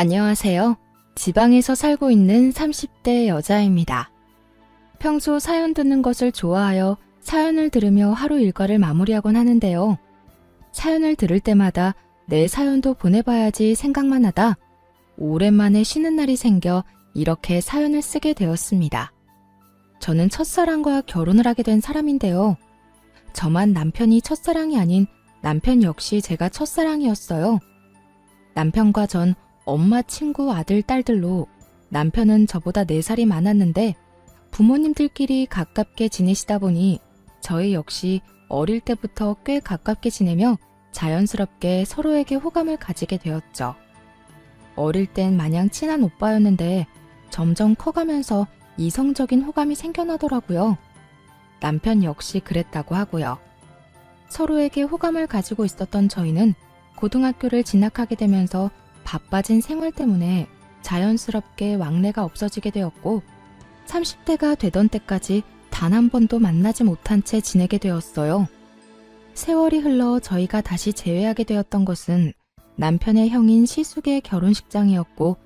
안녕하세요. 지방에서 살고 있는 30대 여자입니다. 평소 사연 듣는 것을 좋아하여 사연을 들으며 하루 일과를 마무리하곤 하는데요. 사연을 들을 때마다 내 사연도 보내봐야지 생각만 하다 오랜만에 쉬는 날이 생겨 이렇게 사연을 쓰게 되었습니다. 저는 첫사랑과 결혼을 하게 된 사람인데요. 저만 남편이 첫사랑이 아닌 남편 역시 제가 첫사랑이었어요. 남편과 전 엄마 친구 아들, 딸들로 남편은 저보다 4살이 많았는데 부모님들끼리 가깝게 지내시다 보니 저희 역시 어릴 때부터 꽤 가깝게 지내며 자연스럽게 서로에게 호감을 가지게 되었죠. 어릴 땐 마냥 친한 오빠였는데 점점 커가면서 이성적인 호감이 생겨나더라고요. 남편 역시 그랬다고 하고요. 서로에게 호감을 가지고 있었던 저희는 고등학교를 진학하게 되면서 바빠진 생활 때문에 자연스럽게 왕래가 없어지게 되었고 30대가 되던 때까지 단 한 번도 만나지 못한 채 지내게 되었어요. 세월이 흘러 저희가 다시 재회하게 되었던 것은 남편의 형인 시숙의 결혼식장이었고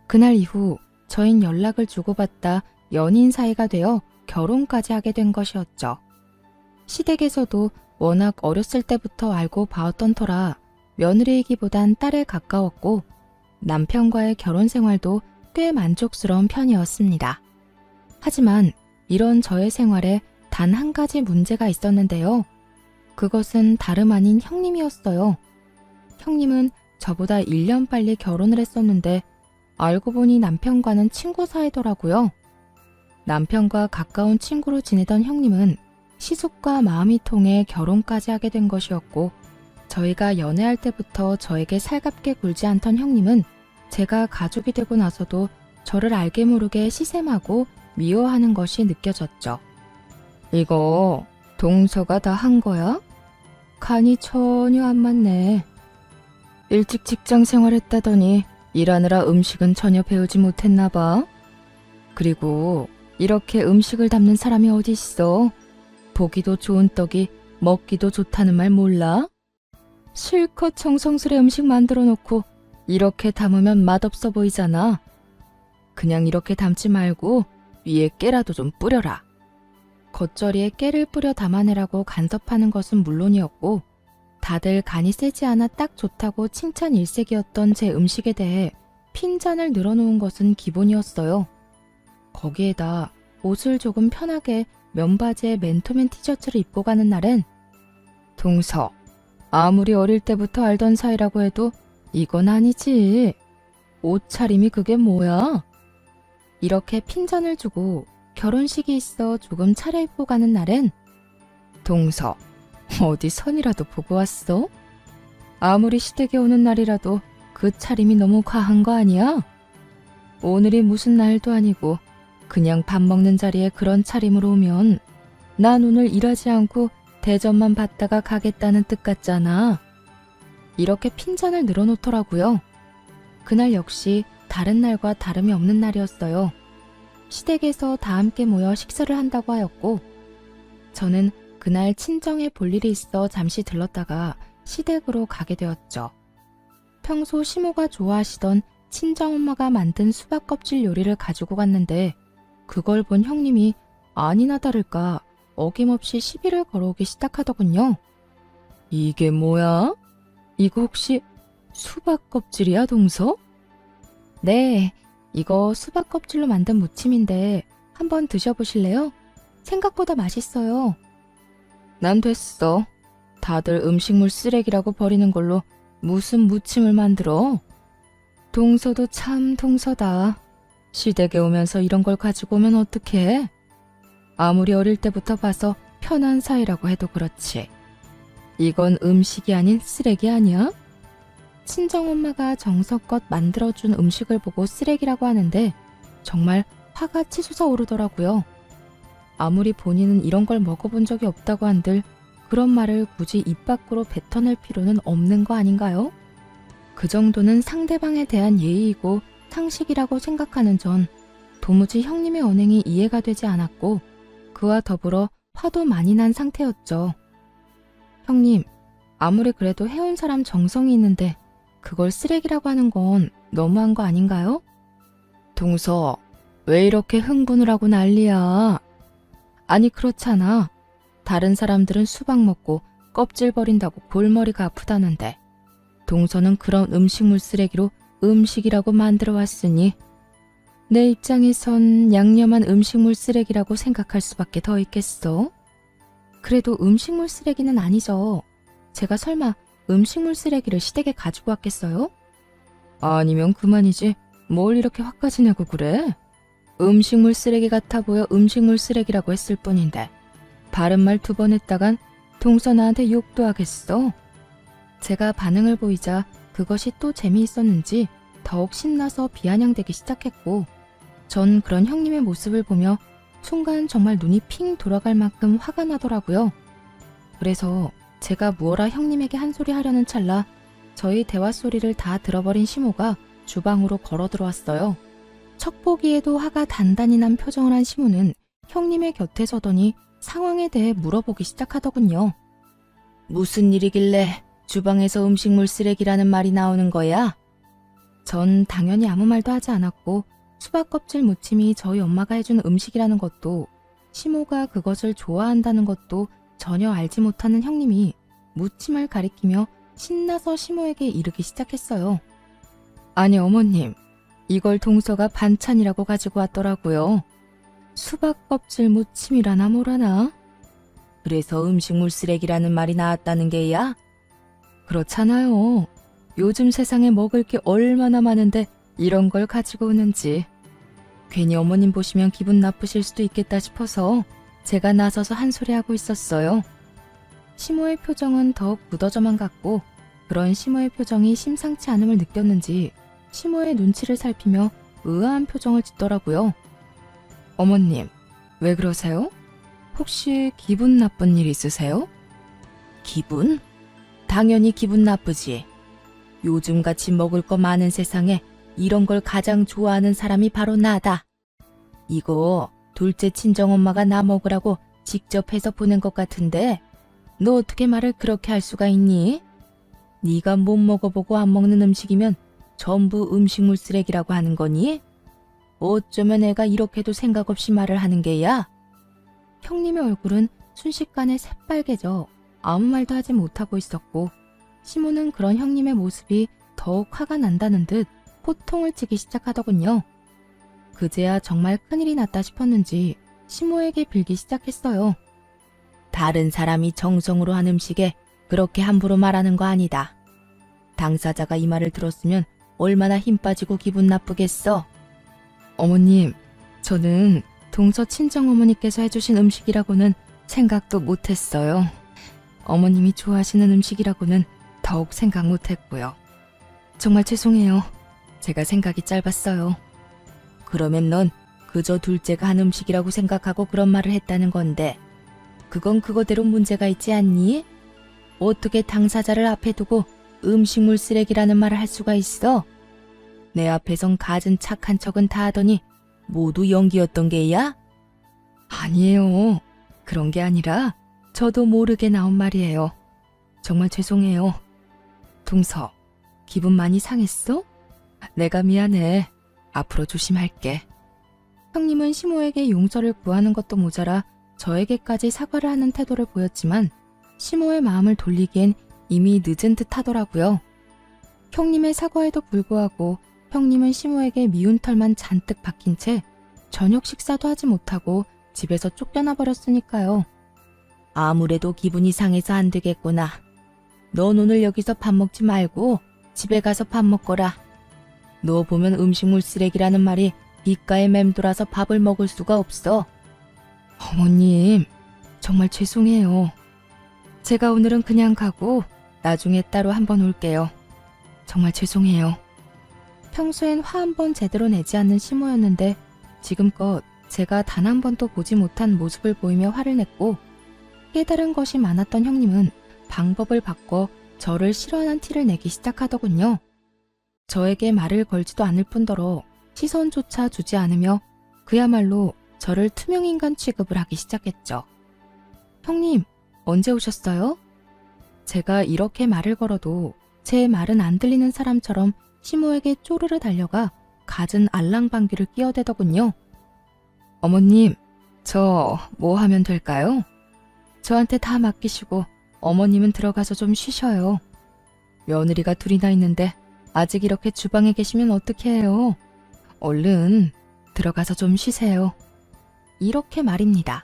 그날 이후 저흰 연락을 주고받다 연인 사이가 되어 결혼까지 하게 된 것이었죠. 시댁에서도 워낙 어렸을 때부터 알고 봐왔던 터라 며느리이기보단 딸에 가까웠고 남편과의 결혼 생활도 꽤 만족스러운 편이었습니다. 하지만 이런 저의 생활에 단 한 가지 문제가 있었는데요. 그것은 다름 아닌 형님이었어요. 형님은 저보다 1년 빨리 결혼을 했었는데 알고 보니 남편과는 친구 사이더라고요. 남편과 가까운 친구로 지내던 형님은 시숙과 마음이 통해 결혼까지 하게 된 것이었고 저희가 연애할 때부터 저에게 살갑게 굴지 않던 형님은 제가 가족이 되고 나서도 저를 알게 모르게 시샘하고 미워하는 것이 느껴졌죠. 이거 동서가 다 한 거야? 간이 전혀 안 맞네. 일찍 직장 생활했다더니 일하느라 음식은 전혀 배우지 못했나 봐. 그리고 이렇게 음식을 담는 사람이 어디 있어? 보기도 좋은 떡이 먹기도 좋다는 말 몰라? 실컷 정성스레 음식 만들어 놓고 이렇게 담으면 맛없어 보이잖아. 그냥 이렇게 담지 말고 위에 깨라도 좀 뿌려라. 겉절이에 깨를 뿌려 담아내라고 간섭하는 것은 물론이었고 다들 간이 세지 않아 딱 좋다고 칭찬 일색이었던 제 음식에 대해 핀잔을 늘어놓은 것은 기본이었어요. 거기에다 옷을 조금 편하게 면바지에 맨투맨 티셔츠를 입고 가는 날엔 동서, 아무리 어릴 때부터 알던 사이라고 해도 이건 아니지. 옷차림이 그게 뭐야? 이렇게 핀잔을 주고 결혼식이 있어 조금 차려입고 가는 날엔 동서, 어디 선이라도 보고 왔어? 아무리 시댁에 오는 날이라도 그 차림이 너무 과한 거 아니야? 오늘이 무슨 날도 아니고 그냥 밥 먹는 자리에 그런 차림으로 오면 난 오늘 일하지 않고 대접만 받다가 가겠다는 뜻 같잖아. 이렇게 핀잔을 늘어놓더라고요. 그날 역시 다른 날과 다름이 없는 날이었어요. 시댁에서 다 함께 모여 식사를 한다고 하였고 저는 그날 친정에 볼 일이 있어 잠시 들렀다가 시댁으로 가게 되었죠. 평소 시모가 좋아하시던 친정엄마가 만든 수박 껍질 요리를 가지고 갔는데 그걸 본 형님이 아니나 다를까 어김없이 시비를 걸어오기 시작하더군요. 이게 뭐야? 이거 혹시 수박 껍질이야, 동서? 네, 이거 수박 껍질로 만든 무침인데 한번 드셔보실래요? 생각보다 맛있어요. 난 됐어. 다들 음식물 쓰레기라고 버리는 걸로 무슨 무침을 만들어? 동서도 참 동서다. 시댁에 오면서 이런 걸 가지고 오면 어떡해? 아무리 어릴 때부터 봐서 편한 사이라고 해도 그렇지. 이건 음식이 아닌 쓰레기 아니야? 친정엄마가 정성껏 만들어준 음식을 보고 쓰레기라고 하는데 정말 화가 치솟아 오르더라고요. 아무리 본인은 이런 걸 먹어본 적이 없다고 한들 그런 말을 굳이 입 밖으로 뱉어낼 필요는 없는 거 아닌가요? 그 정도는 상대방에 대한 예의이고 상식이라고 생각하는 전 도무지 형님의 언행이 이해가 되지 않았고 그와 더불어 화도 많이 난 상태였죠. 형님, 아무리 그래도 해온 사람 정성이 있는데 그걸 쓰레기라고 하는 건 너무한 거 아닌가요? 동서, 왜 이렇게 흥분을 하고 난리야? 아니, 그렇잖아. 다른 사람들은 수박 먹고 껍질 버린다고 골머리가 아프다는데 동서는 그런 음식물 쓰레기로 음식이라고 만들어 왔으니 내 입장에선 양념한 음식물 쓰레기라고 생각할 수밖에 더 있겠어? 그래도 음식물 쓰레기는 아니죠. 제가 설마 음식물 쓰레기를 시댁에 가지고 왔겠어요? 아니면 그만이지. 뭘 이렇게 화까지 내고 그래? 음식물 쓰레기 같아 보여 음식물 쓰레기라고 했을 뿐인데 바른 말 2번 했다간 동서 나한테 욕도 하겠어. 제가 반응을 보이자 그것이 또 재미있었는지 더욱 신나서 비아냥대기 시작했고 전 그런 형님의 모습을 보며 순간 정말 눈이 핑 돌아갈 만큼 화가 나더라고요. 그래서 제가 무어라 형님에게 한 소리 하려는 찰나 저희 대화 소리를 다 들어버린 시모가 주방으로 걸어 들어왔어요. 척 보기에도 화가 단단히 난 표정을 한 시모는 형님의 곁에 서더니 상황에 대해 물어보기 시작하더군요. 무슨 일이길래 주방에서 음식물 쓰레기라는 말이 나오는 거야? 전 당연히 아무 말도 하지 않았고 수박 껍질 무침이 저희 엄마가 해준 음식이라는 것도 시모가 그것을 좋아한다는 것도 전혀 알지 못하는 형님이 무침을 가리키며 신나서 시모에게 이르기 시작했어요. 아니 어머님, 이걸 동서가 반찬이라고 가지고 왔더라고요. 수박 껍질 무침이라나 뭐라나? 그래서 음식물 쓰레기라는 말이 나왔다는 게야? 그렇잖아요. 요즘 세상에 먹을 게 얼마나 많은데 이런 걸 가지고 오는지. 괜히 어머님 보시면 기분 나쁘실 수도 있겠다 싶어서 제가 나서서 한 소리 하고 있었어요. 시모의 표정은 더욱 굳어져만 갔고 그런 시모의 표정이 심상치 않음을 느꼈는지 시모의 눈치를 살피며 의아한 표정을 짓더라고요. 어머님, 왜 그러세요? 혹시 기분 나쁜 일 있으세요? 기분? 당연히 기분 나쁘지. 요즘같이 먹을 거 많은 세상에 이런 걸 가장 좋아하는 사람이 바로 나다. 이거 둘째 친정엄마가 나 먹으라고 직접 해서 보낸 것 같은데 너 어떻게 말을 그렇게 할 수가 있니? 네가 못 먹어보고 안 먹는 음식이면 전부 음식물 쓰레기라고 하는 거니? 어쩌면 애가 이렇게도 생각 없이 말을 하는 게야? 형님의 얼굴은 순식간에 새빨개져 아무 말도 하지 못하고 있었고 시모는 그런 형님의 모습이 더욱 화가 난다는 듯 호통을 치기 시작하더군요. 그제야 정말 큰일이 났다 싶었는지 시모에게 빌기 시작했어요. 다른 사람이 정성으로 한 음식에 그렇게 함부로 말하는 거 아니다. 당사자가 이 말을 들었으면 얼마나 힘 빠지고 기분 나쁘겠어. 어머님, 저는 동서 친정어머니께서 해주신 음식이라고는 생각도 못했어요. 어머님이 좋아하시는 음식이라고는 더욱 생각 못했고요. 정말 죄송해요. 제가 생각이 짧았어요. 그러면 넌 그저 둘째가 한 음식이라고 생각하고 그런 말을 했다는 건데 그건 그거대로 문제가 있지 않니? 어떻게 당사자를 앞에 두고 음식물 쓰레기라는 말을 할 수가 있어? 내 앞에선 갖은 착한 척은 다 하더니 모두 연기였던 게야? 아니에요. 그런 게 아니라 저도 모르게 나온 말이에요. 정말 죄송해요. 동서, 기분 많이 상했어? 내가 미안해. 앞으로 조심할게. 형님은 시모에게 용서를 구하는 것도 모자라 저에게까지 사과를 하는 태도를 보였지만 시모의 마음을 돌리기엔 이미 늦은 듯 하더라고요. 형님의 사과에도 불구하고 형님은 시모에게 미운 털만 잔뜩 박힌 채 저녁 식사도 하지 못하고 집에서 쫓겨나 버렸으니까요. 아무래도 기분이 상해서 안 되겠구나. 넌 오늘 여기서 밥 먹지 말고 집에 가서 밥 먹거라. 너 보면 음식물 쓰레기라는 말이 귓가에 맴돌아서 밥을 먹을 수가 없어. 어머님, 정말 죄송해요. 제가 오늘은 그냥 가고 나중에 따로 한번 올게요. 정말 죄송해요. 평소엔 화 한 번 제대로 내지 않는 시모였는데 지금껏 제가 단 한 번도 보지 못한 모습을 보이며 화를 냈고 깨달은 것이 많았던 형님은 방법을 바꿔 저를 싫어하는 티를 내기 시작하더군요. 저에게 말을 걸지도 않을 뿐더러 시선조차 주지 않으며 그야말로 저를 투명인간 취급을 하기 시작했죠. 형님, 언제 오셨어요? 제가 이렇게 말을 걸어도 제 말은 안 들리는 사람처럼 시모에게 쪼르르 달려가 갖은 알랑방귀를 끼어대더군요. 어머님, 저 뭐 하면 될까요? 저한테 다 맡기시고 어머님은 들어가서 좀 쉬셔요. 며느리가 둘이나 있는데 아직 이렇게 주방에 계시면 어떻게 해요? 얼른 들어가서 좀 쉬세요. 이렇게 말입니다.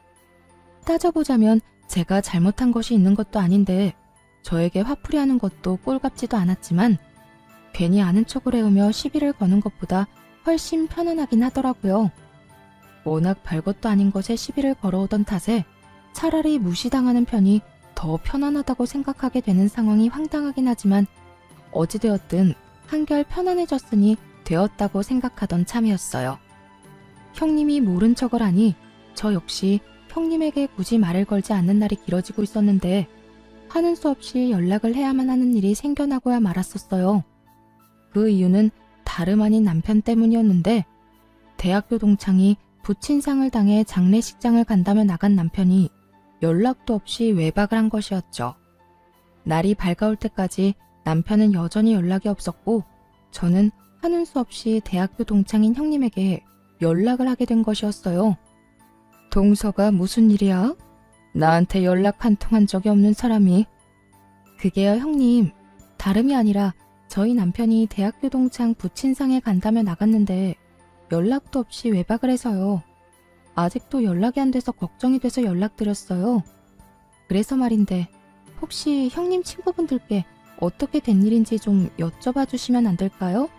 따져보자면 제가 잘못한 것이 있는 것도 아닌데 저에게 화풀이하는 것도 꼴같지도 않았지만 괜히 아는 척을 해오며 시비를 거는 것보다 훨씬 편안하긴 하더라고요. 워낙 별것도 아닌 것에 시비를 걸어오던 탓에 차라리 무시당하는 편이 더 편안하다고 생각하게 되는 상황이 황당하긴 하지만 어찌되었든 한결 편안해졌으니 되었다고 생각하던 참이었어요. 형님이 모른 척을 하니 저 역시 형님에게 굳이 말을 걸지 않는 날이 길어지고 있었는데 하는 수 없이 연락을 해야만 하는 일이 생겨나고야 말았었어요. 그 이유는 다름 아닌 남편 때문이었는데 대학교 동창이 부친상을 당해 장례식장을 간다며 나간 남편이 연락도 없이 외박을 한 것이었죠. 날이 밝아올 때까지 남편은 여전히 연락이 없었고 저는 하는 수 없이 대학교 동창인 형님에게 연락을 하게 된 것이었어요. 동서가 무슨 일이야? 나한테 연락 한 통 한 적이 없는 사람이. 그게요 형님, 다름이 아니라 저희 남편이 대학교 동창 부친상에 간다며 나갔는데 연락도 없이 외박을 해서요. 아직도 연락이 안 돼서 걱정이 돼서 연락드렸어요. 그래서 말인데 혹시 형님 친구분들께 어떻게 된 일인지 좀 여쭤봐 주시면 안 될까요?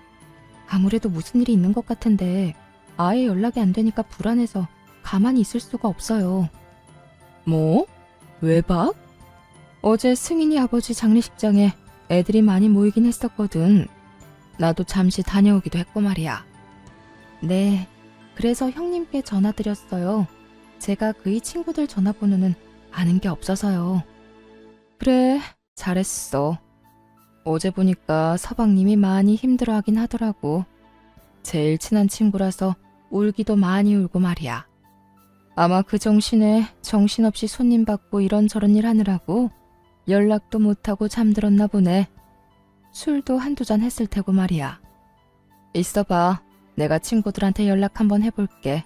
아무래도 무슨 일이 있는 것 같은데 아예 연락이 안 되니까 불안해서 가만히 있을 수가 없어요. 뭐? 외박? 어제 승인이 아버지 장례식장에 애들이 많이 모이긴 했었거든. 나도 잠시 다녀오기도 했고 말이야. 네, 그래서 형님께 전화드렸어요. 제가 그이 친구들 전화번호는 아는 게 없어서요. 그래, 잘했어. 어제 보니까 서방님이 많이 힘들어하긴 하더라고. 제일 친한 친구라서 울기도 많이 울고 말이야. 아마 그 정신에 정신없이 손님 받고 이런저런 일 하느라고 연락도 못하고 잠들었나 보네. 술도 한두 잔 했을 테고 말이야. 있어봐. 내가 친구들한테 연락 한번 해볼게.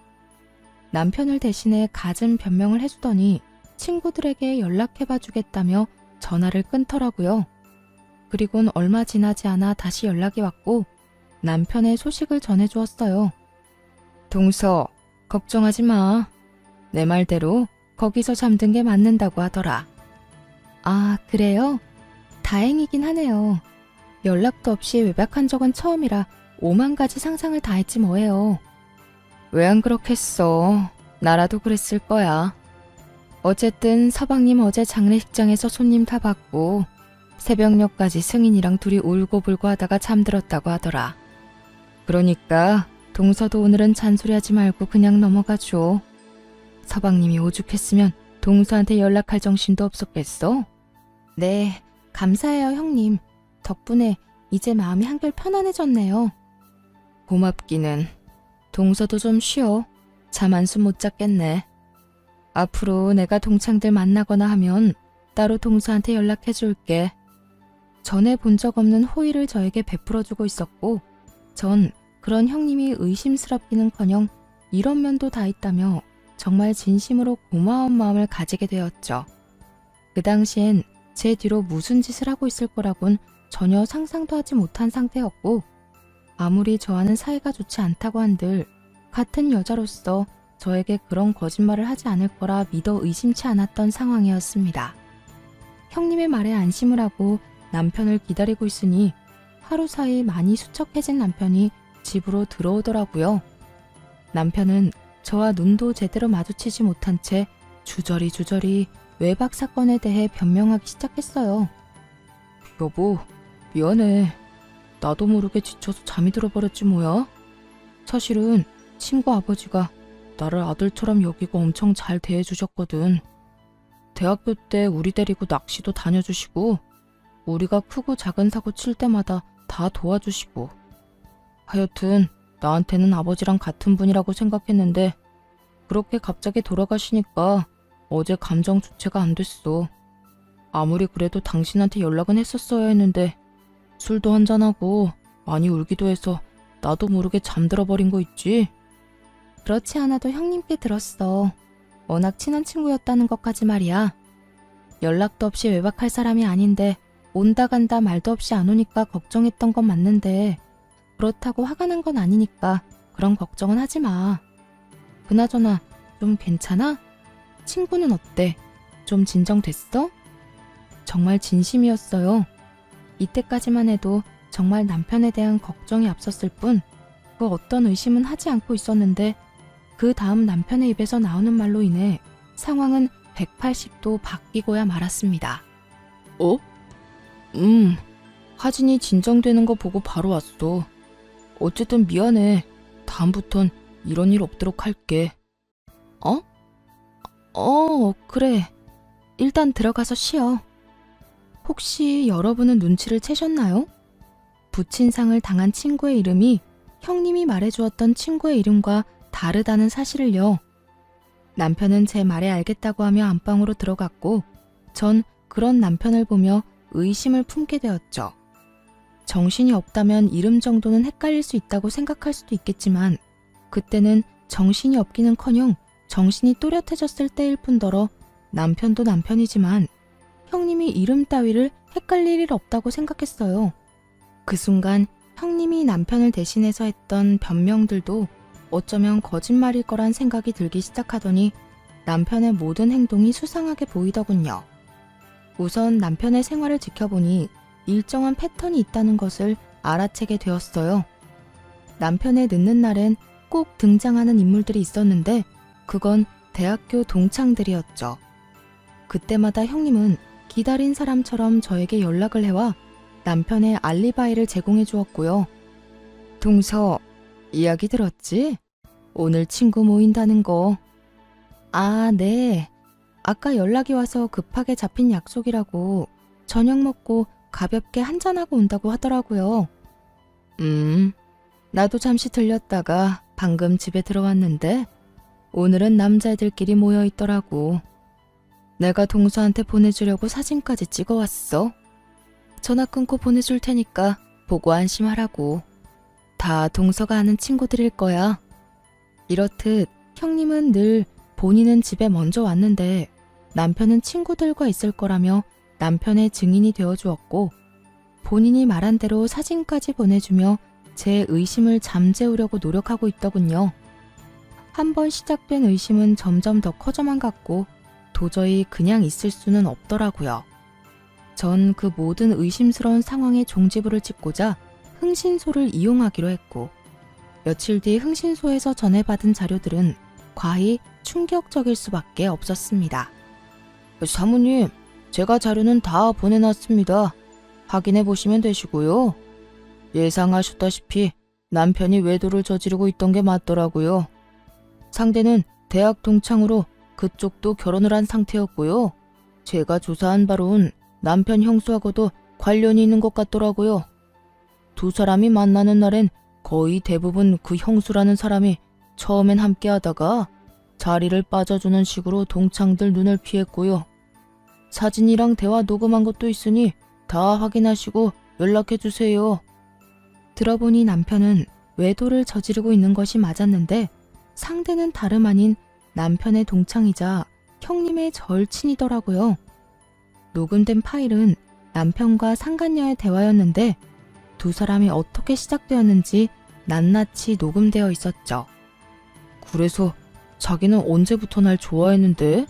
남편을 대신해 갖은 변명을 해주더니 친구들에게 연락해봐 주겠다며 전화를 끊더라고요. 그리곤 얼마 지나지 않아 다시 연락이 왔고 남편의 소식을 전해주었어요. 동서, 걱정하지 마. 내 말대로 거기서 잠든 게 맞는다고 하더라. 아, 그래요? 다행이긴 하네요. 연락도 없이 외박한 적은 처음이라 5만 가지 상상을 다 했지 뭐예요. 왜 안 그렇겠어. 나라도 그랬을 거야. 어쨌든 서방님 어제 장례식장에서 손님 다 받고 새벽녘까지 승인이랑 둘이 울고불고 하다가 잠들었다고 하더라. 그러니까 동서도 오늘은 잔소리하지 말고 그냥 넘어가 줘. 서방님이 오죽했으면 동서한테 연락할 정신도 없었겠어? 네, 감사해요 형님. 덕분에 이제 마음이 한결 편안해졌네요. 고맙기는. 동서도 좀 쉬어. 잠 한숨 못 잤겠네. 앞으로 내가 동창들 만나거나 하면 따로 동서한테 연락해 줄게. 전에 본 적 없는 호의를 저에게 베풀어주고 있었고 전 그런 형님이 의심스럽기는커녕 이런 면도 다 있다며 정말 진심으로 고마운 마음을 가지게 되었죠. 그 당시엔 제 뒤로 무슨 짓을 하고 있을 거라곤 전혀 상상도 하지 못한 상태였고 아무리 저와는 사이가 좋지 않다고 한들 같은 여자로서 저에게 그런 거짓말을 하지 않을 거라 믿어 의심치 않았던 상황이었습니다. 형님의 말에 안심을 하고 남편을 기다리고 있으니 하루 사이 많이 수척해진 남편이 집으로 들어오더라고요. 남편은 저와 눈도 제대로 마주치지 못한 채 주저리 외박 사건에 대해 변명하기 시작했어요. 여보, 미안해. 나도 모르게 지쳐서 잠이 들어버렸지 뭐야. 사실은 친구 아버지가 나를 아들처럼 여기고 엄청 잘 대해주셨거든. 대학교 때 우리 데리고 낚시도 다녀주시고 우리가 크고 작은 사고 칠 때마다 다 도와주시고 하여튼 나한테는 아버지랑 같은 분이라고 생각했는데 그렇게 갑자기 돌아가시니까 어제 감정 주체가 안 됐어. 아무리 그래도 당신한테 연락은 했었어야 했는데 술도 한잔하고 많이 울기도 해서 나도 모르게 잠들어 버린 거 있지? 그렇지 않아도 형님께 들었어. 워낙 친한 친구였다는 것까지 말이야. 연락도 없이 외박할 사람이 아닌데 온다 간다 말도 없이 안 오니까 걱정했던 건 맞는데 그렇다고 화가 난 건 아니니까 그런 걱정은 하지 마. 그나저나 좀 괜찮아? 친구는 어때? 좀 진정됐어? 정말 진심이었어요. 이때까지만 해도 정말 남편에 대한 걱정이 앞섰을 뿐 그 어떤 의심은 하지 않고 있었는데 그 다음 남편의 입에서 나오는 말로 인해 상황은 180도 바뀌고야 말았습니다. 어? 하진이 진정되는 거 보고 바로 왔어. 어쨌든 미안해. 다음부턴 이런 일 없도록 할게. 그래. 일단 들어가서 쉬어. 혹시 여러분은 눈치를 채셨나요? 부친상을 당한 친구의 이름이 형님이 말해주었던 친구의 이름과 다르다는 사실을요. 남편은 제 말에 알겠다고 하며 안방으로 들어갔고 전 그런 남편을 보며 의심을 품게 되었죠. 정신이 없다면 이름 정도는 헷갈릴 수 있다고 생각할 수도 있겠지만 그때는 정신이 없기는커녕 정신이 또렷해졌을 때일 뿐더러 남편도 남편이지만 형님이 이름 따위를 헷갈릴 일 없다고 생각했어요. 그 순간 형님이 남편을 대신해서 했던 변명들도 어쩌면 거짓말일 거란 생각이 들기 시작하더니 남편의 모든 행동이 수상하게 보이더군요. 우선 남편의 생활을 지켜보니 일정한 패턴이 있다는 것을 알아채게 되었어요. 남편의 늦는 날엔 꼭 등장하는 인물들이 있었는데 그건 대학교 동창들이었죠. 그때마다 형님은 기다린 사람처럼 저에게 연락을 해와 남편의 알리바이를 제공해 주었고요. 동서, 이야기 들었지? 오늘 친구 모인다는 거. 아, 네. 아까 연락이 와서 급하게 잡힌 약속이라고 저녁 먹고 가볍게 한잔하고 온다고 하더라고요. 나도 잠시 들렸다가 방금 집에 들어왔는데 오늘은 남자애들끼리 모여 있더라고. 내가 동서한테 보내주려고 사진까지 찍어왔어. 전화 끊고 보내줄 테니까 보고 안심하라고. 다 동서가 아는 친구들일 거야. 이렇듯 형님은 늘 본인은 집에 먼저 왔는데 남편은 친구들과 있을 거라며 남편의 증인이 되어주었고 본인이 말한 대로 사진까지 보내주며 제 의심을 잠재우려고 노력하고 있더군요. 한번 시작된 의심은 점점 더 커져만 갔고 도저히 그냥 있을 수는 없더라고요. 전 그 모든 의심스러운 상황에 종지부를 찍고자 흥신소를 이용하기로 했고 며칠 뒤 흥신소에서 전해받은 자료들은 과히 충격적일 수밖에 없었습니다. 사모님, 제가 자료는 다 보내놨습니다. 확인해 보시면 되시고요. 예상하셨다시피 남편이 외도를 저지르고 있던 게 맞더라고요. 상대는 대학 동창으로 그쪽도 결혼을 한 상태였고요. 제가 조사한 바론 남편 형수하고도 관련이 있는 것 같더라고요. 두 사람이 만나는 날엔 거의 대부분 그 형수라는 사람이 처음엔 함께 하다가 자리를 빠져주는 식으로 동창들 눈을 피했고요. 사진이랑 대화 녹음한 것도 있으니 다 확인하시고 연락해주세요. 들어보니 남편은 외도를 저지르고 있는 것이 맞았는데 상대는 다름 아닌 남편의 동창이자 형님의 절친이더라고요. 녹음된 파일은 남편과 상간녀의 대화였는데 두 사람이 어떻게 시작되었는지 낱낱이 녹음되어 있었죠. 그래서 자기는 언제부터 날 좋아했는데?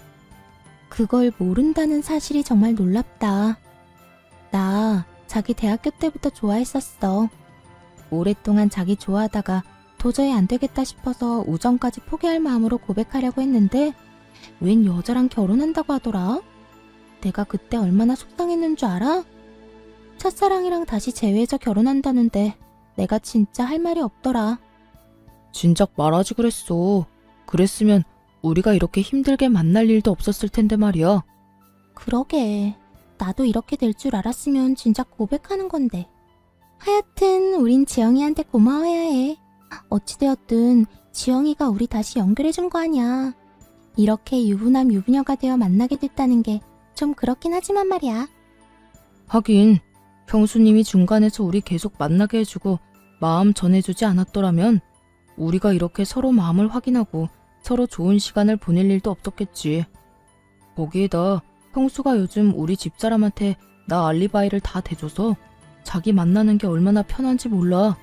그걸 모른다는 사실이 정말 놀랍다. 나 자기 대학교 때부터 좋아했었어. 오랫동안 자기 좋아하다가 도저히 안 되겠다 싶어서 우정까지 포기할 마음으로 고백하려고 했는데 웬 여자랑 결혼한다고 하더라? 내가 그때 얼마나 속상했는 줄 알아? 첫사랑이랑 다시 재회해서 결혼한다는데 내가 진짜 할 말이 없더라. 진작 말하지 그랬어. 그랬으면 우리가 이렇게 힘들게 만날 일도 없었을 텐데 말이야. 그러게. 나도 이렇게 될 줄 알았으면 진작 고백하는 건데. 하여튼 우린 지영이한테 고마워야 해. 어찌되었든 지영이가 우리 다시 연결해준 거 아니야. 이렇게 유부남 유부녀가 되어 만나게 됐다는 게 좀 그렇긴 하지만 말이야. 하긴 형수님이 중간에서 우리 계속 만나게 해주고 마음 전해주지 않았더라면 우리가 이렇게 서로 마음을 확인하고 서로 좋은 시간을 보낼 일도 없었겠지. 거기에다 형수가 요즘 우리 집사람한테 나 알리바이를 다 대줘서 자기 만나는 게 얼마나 편한지 몰라.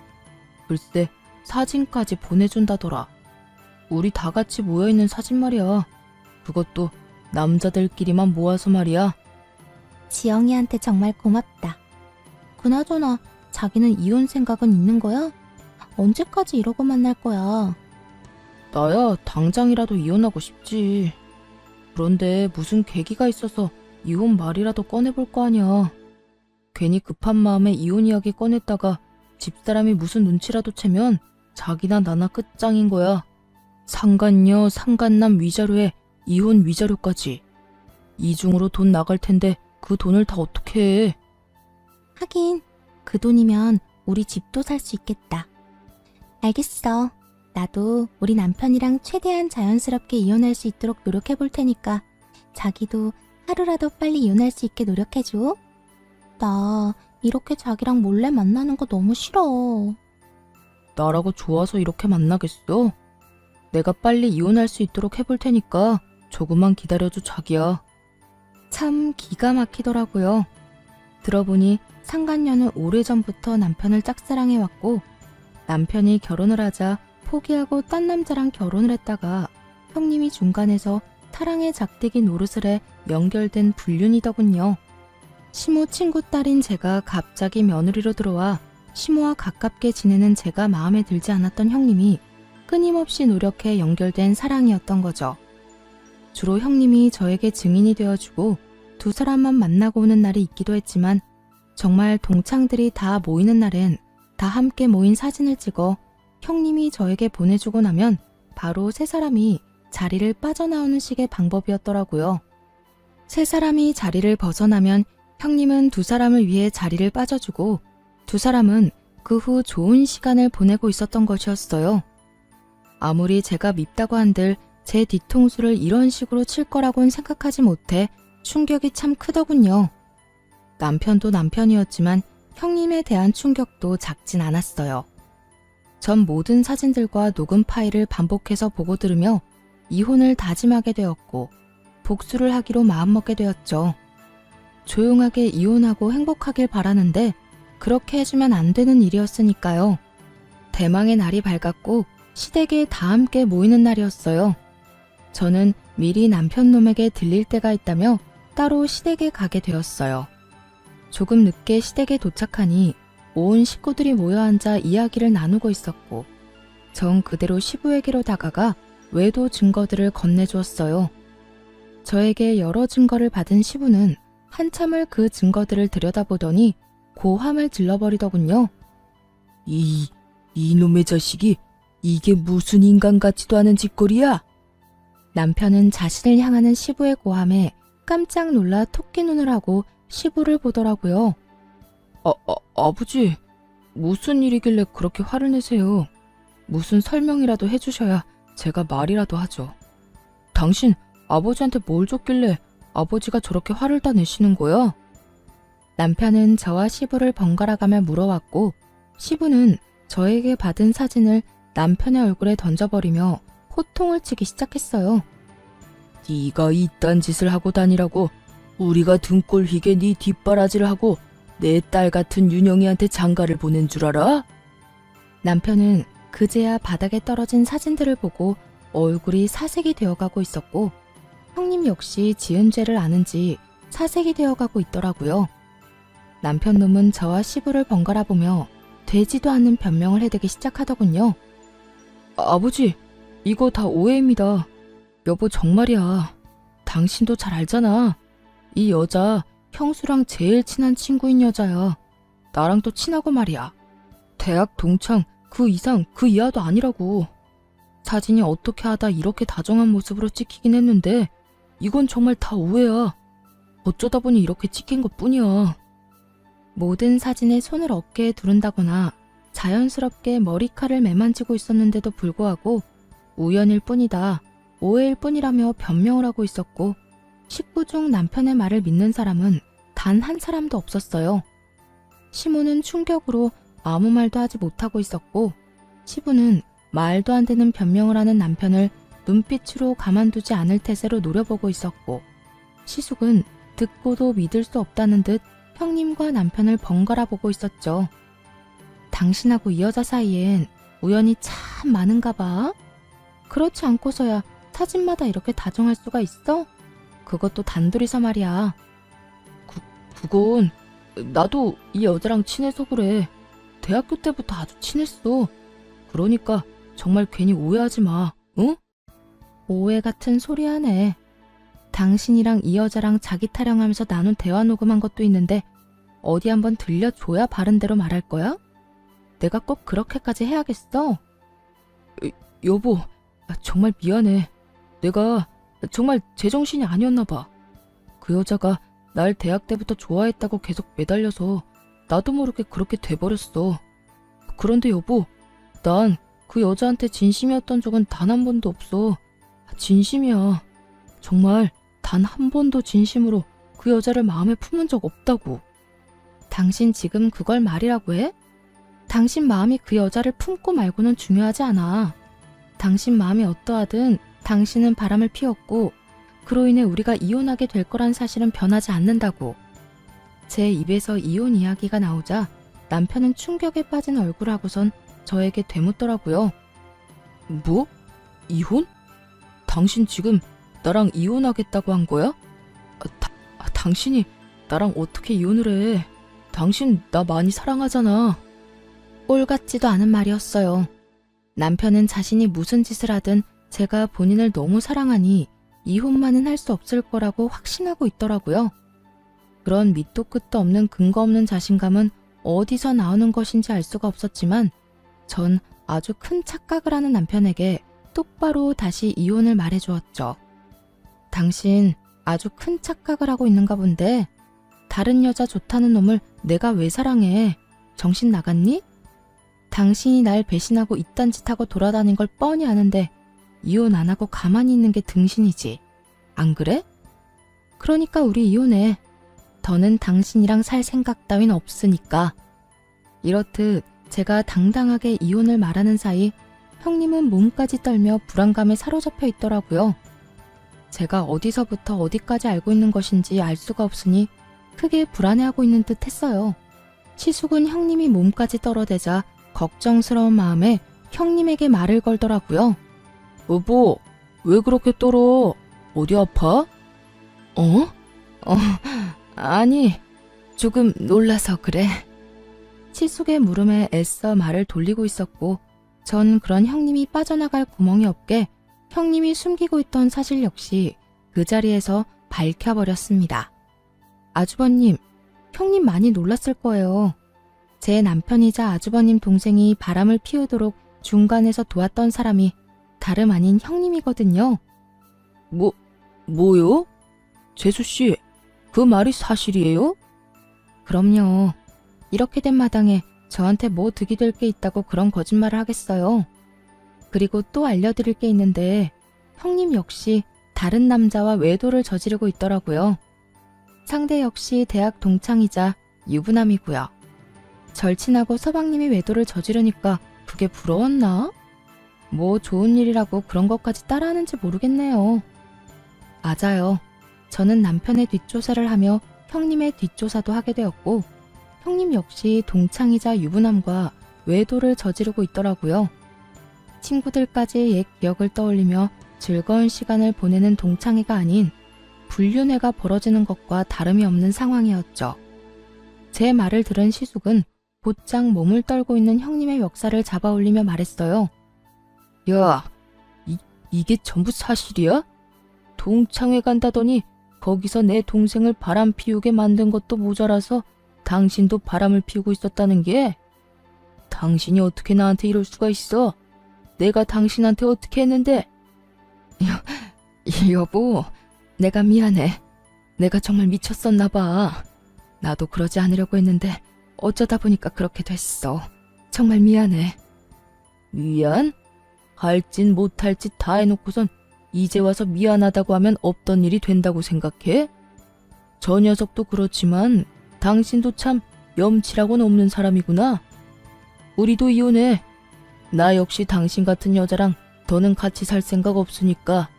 글쎄 사진까지 보내준다더라. 우리 다 같이 모여있는 사진 말이야. 그것도 남자들끼리만 모아서 말이야. 지영이한테 정말 고맙다. 그나저나 자기는 이혼 생각은 있는 거야? 언제까지 이러고 만날 거야? 나야 당장이라도 이혼하고 싶지. 그런데 무슨 계기가 있어서 이혼 말이라도 꺼내볼 거 아니야. 괜히 급한 마음에 이혼 이야기 꺼냈다가 집사람이 무슨 눈치라도 채면 자기나 나나 끝장인 거야. 상간녀, 상간남 위자료에 이혼 위자료까지. 이중으로 돈 나갈 텐데 그 돈을 다 어떻게 해. 하긴 그 돈이면 우리 집도 살 수 있겠다. 알겠어. 나도 우리 남편이랑 최대한 자연스럽게 이혼할 수 있도록 노력해 볼 테니까 자기도 하루라도 빨리 이혼할 수 있게 노력해줘. 나 이렇게 자기랑 몰래 만나는 거 너무 싫어. 나라고 좋아서 이렇게 만나겠어? 내가 빨리 이혼할 수 있도록 해볼 테니까 조금만 기다려줘 자기야. 참 기가 막히더라고요. 들어보니 상간녀는 오래전부터 남편을 짝사랑해왔고 남편이 결혼을 하자 포기하고 딴 남자랑 결혼을 했다가 형님이 중간에서 사랑의 작대기 노릇을 해 연결된 불륜이더군요. 시모 친구 딸인 제가 갑자기 며느리로 들어와 시모와 가깝게 지내는 제가 마음에 들지 않았던 형님이 끊임없이 노력해 연결된 사랑이었던 거죠. 주로 형님이 저에게 증인이 되어주고 두 사람만 만나고 오는 날이 있기도 했지만 정말 동창들이 다 모이는 날엔 다 함께 모인 사진을 찍어 형님이 저에게 보내주고 나면 바로 세 사람이 자리를 빠져나오는 식의 방법이었더라고요. 세 사람이 자리를 벗어나면 형님은 두 사람을 위해 자리를 빠져주고 두 사람은 그 후 좋은 시간을 보내고 있었던 것이었어요. 아무리 제가 밉다고 한들 제 뒤통수를 이런 식으로 칠 거라고는 생각하지 못해 충격이 참 크더군요. 남편도 남편이었지만 형님에 대한 충격도 작진 않았어요. 전 모든 사진들과 녹음 파일을 반복해서 보고 들으며 이혼을 다짐하게 되었고 복수를 하기로 마음먹게 되었죠. 조용하게 이혼하고 행복하길 바라는데 그렇게 해주면 안 되는 일이었으니까요. 대망의 날이 밝았고 시댁에 다 함께 모이는 날이었어요. 저는 미리 남편 놈에게 들릴 때가 있다며 따로 시댁에 가게 되었어요. 조금 늦게 시댁에 도착하니 온 식구들이 모여 앉아 이야기를 나누고 있었고 전 그대로 시부에게로 다가가 외도 증거들을 건네주었어요. 저에게 여러 증거를 받은 시부는 한참을 그 증거들을 들여다보더니 고함을 질러버리더군요. 이놈의 자식이 이게 무슨 인간 같지도 않은 짓거리야? 남편은 자신을 향하는 시부의 고함에 깜짝 놀라 토끼 눈을 하고 시부를 보더라고요. 아버지, 무슨 일이길래 그렇게 화를 내세요? 무슨 설명이라도 해주셔야 제가 말이라도 하죠. 당신 아버지한테 뭘 줬길래 아버지가 저렇게 화를 다 내시는 거야? 남편은 저와 시부를 번갈아가며 물어왔고 시부는 저에게 받은 사진을 남편의 얼굴에 던져버리며 호통을 치기 시작했어요. 네가 이딴 짓을 하고 다니라고 우리가 등골 휘게 네 뒷바라지를 하고 내 딸 같은 윤영이한테 장가를 보낸 줄 알아? 남편은 그제야 바닥에 떨어진 사진들을 보고 얼굴이 사색이 되어가고 있었고 형님 역시 지은 죄를 아는지 사색이 되어가고 있더라고요. 남편 놈은 저와 시부를 번갈아 보며 되지도 않는 변명을 해대기 시작하더군요. 아버지, 이거 다 오해입니다. 여보 정말이야. 당신도 잘 알잖아. 이 여자 형수랑 제일 친한 친구인 여자야. 나랑 또 친하고 말이야. 대학 동창 그 이상 그 이하도 아니라고. 사진이 어떻게 하다 이렇게 다정한 모습으로 찍히긴 했는데 이건 정말 다 오해야. 어쩌다 보니 이렇게 찍힌 것뿐이야. 모든 사진에 손을 어깨에 두른다거나 자연스럽게 머리칼을 매만지고 있었는데도 불구하고 우연일 뿐이다, 오해일 뿐이라며 변명을 하고 있었고 식구 중 남편의 말을 믿는 사람은 단 한 사람도 없었어요. 시모는 충격으로 아무 말도 하지 못하고 있었고, 시부는 말도 안 되는 변명을 하는 남편을 눈빛으로 가만두지 않을 태세로 노려보고 있었고, 시숙은 듣고도 믿을 수 없다는 듯 형님과 남편을 번갈아 보고 있었죠. 당신하고 이 여자 사이엔 우연이 참 많은가 봐. 그렇지 않고서야 사진마다 이렇게 다정할 수가 있어? 그것도 단둘이서 말이야. 그건 나도 이 여자랑 친해서 그래. 대학교 때부터 아주 친했어. 그러니까 정말 괜히 오해하지 마, 응? 오해 같은 소리 하네. 당신이랑 이 여자랑 자기 타령하면서 나눈 대화 녹음한 것도 있는데 어디 한번 들려줘야 바른 대로 말할 거야? 내가 꼭 그렇게까지 해야겠어? 여보, 정말 미안해. 내가 정말 제정신이 아니었나 봐. 그 여자가 날 대학 때부터 좋아했다고 계속 매달려서 나도 모르게 그렇게 돼버렸어. 그런데 여보, 난 그 여자한테 진심이었던 적은 단 한 번도 없어. 진심이야. 정말 단 한 번도 진심으로 그 여자를 마음에 품은 적 없다고. 당신 지금 그걸 말이라고 해? 당신 마음이 그 여자를 품고 말고는 중요하지 않아. 당신 마음이 어떠하든 당신은 바람을 피웠고 그로 인해 우리가 이혼하게 될 거란 사실은 변하지 않는다고. 제 입에서 이혼 이야기가 나오자 남편은 충격에 빠진 얼굴하고선 저에게 되묻더라고요. 뭐? 이혼? 당신 지금 나랑 이혼하겠다고 한 거야? 당신이 나랑 어떻게 이혼을 해? 당신 나 많이 사랑하잖아. 꼴 같지도 않은 말이었어요. 남편은 자신이 무슨 짓을 하든 제가 본인을 너무 사랑하니 이혼만은 할 수 없을 거라고 확신하고 있더라고요. 그런 밑도 끝도 없는 근거 없는 자신감은 어디서 나오는 것인지 알 수가 없었지만 전 아주 큰 착각을 하는 남편에게 똑바로 다시 이혼을 말해주었죠. 당신 아주 큰 착각을 하고 있는가 본데 다른 여자 좋다는 놈을 내가 왜 사랑해? 정신 나갔니? 당신이 날 배신하고 이딴 짓 하고 돌아다닌 걸 뻔히 아는데 이혼 안 하고 가만히 있는 게 등신이지. 안 그래? 그러니까 우리 이혼해. 더는 당신이랑 살 생각 따윈 없으니까. 이렇듯 제가 당당하게 이혼을 말하는 사이 형님은 몸까지 떨며 불안감에 사로잡혀 있더라고요. 제가 어디서부터 어디까지 알고 있는 것인지 알 수가 없으니 크게 불안해하고 있는 듯 했어요. 시숙은 형님이 몸까지 떨어대자 걱정스러운 마음에 형님에게 말을 걸더라고요. 여보, 왜 그렇게 떨어? 어디 아파? 아니, 조금 놀라서 그래. 시숙의 물음에 애써 말을 돌리고 있었고 전 그런 형님이 빠져나갈 구멍이 없게 형님이 숨기고 있던 사실 역시 그 자리에서 밝혀버렸습니다. 아주버님, 형님 많이 놀랐을 거예요. 제 남편이자 아주버님 동생이 바람을 피우도록 중간에서 도왔던 사람이 다름 아닌 형님이거든요. 뭐요? 재수씨, 그 말이 사실이에요? 그럼요. 이렇게 된 마당에 저한테 뭐 득이 될 게 있다고 그런 거짓말을 하겠어요. 그리고 또 알려드릴 게 있는데 형님 역시 다른 남자와 외도를 저지르고 있더라고요. 상대 역시 대학 동창이자 유부남이고요. 절친하고 서방님이 외도를 저지르니까 그게 부러웠나? 뭐 좋은 일이라고 그런 것까지 따라하는지 모르겠네요. 맞아요. 저는 남편의 뒷조사를 하며 형님의 뒷조사도 하게 되었고 형님 역시 동창이자 유부남과 외도를 저지르고 있더라고요. 친구들까지 옛 기억을 떠올리며 즐거운 시간을 보내는 동창회가 아닌 불륜회가 벌어지는 것과 다름이 없는 상황이었죠. 제 말을 들은 시숙은 곧장 몸을 떨고 있는 형님의 멱살을 잡아올리며 말했어요. 야, 이게 전부 사실이야? 동창회 간다더니 거기서 내 동생을 바람 피우게 만든 것도 모자라서 당신도 바람을 피우고 있었다는 게? 당신이 어떻게 나한테 이럴 수가 있어? 내가 당신한테 어떻게 했는데? 여보, 내가 미안해. 내가 정말 미쳤었나 봐. 나도 그러지 않으려고 했는데 어쩌다 보니까 그렇게 됐어. 정말 미안해. 미안? 할 짓 못할 짓 다 해놓고선 이제 와서 미안하다고 하면 없던 일이 된다고 생각해? 저 녀석도 그렇지만 당신도 참 염치라고는 없는 사람이구나. 우리도 이혼해. 나 역시 당신 같은 여자랑 더는 같이 살 생각 없으니까.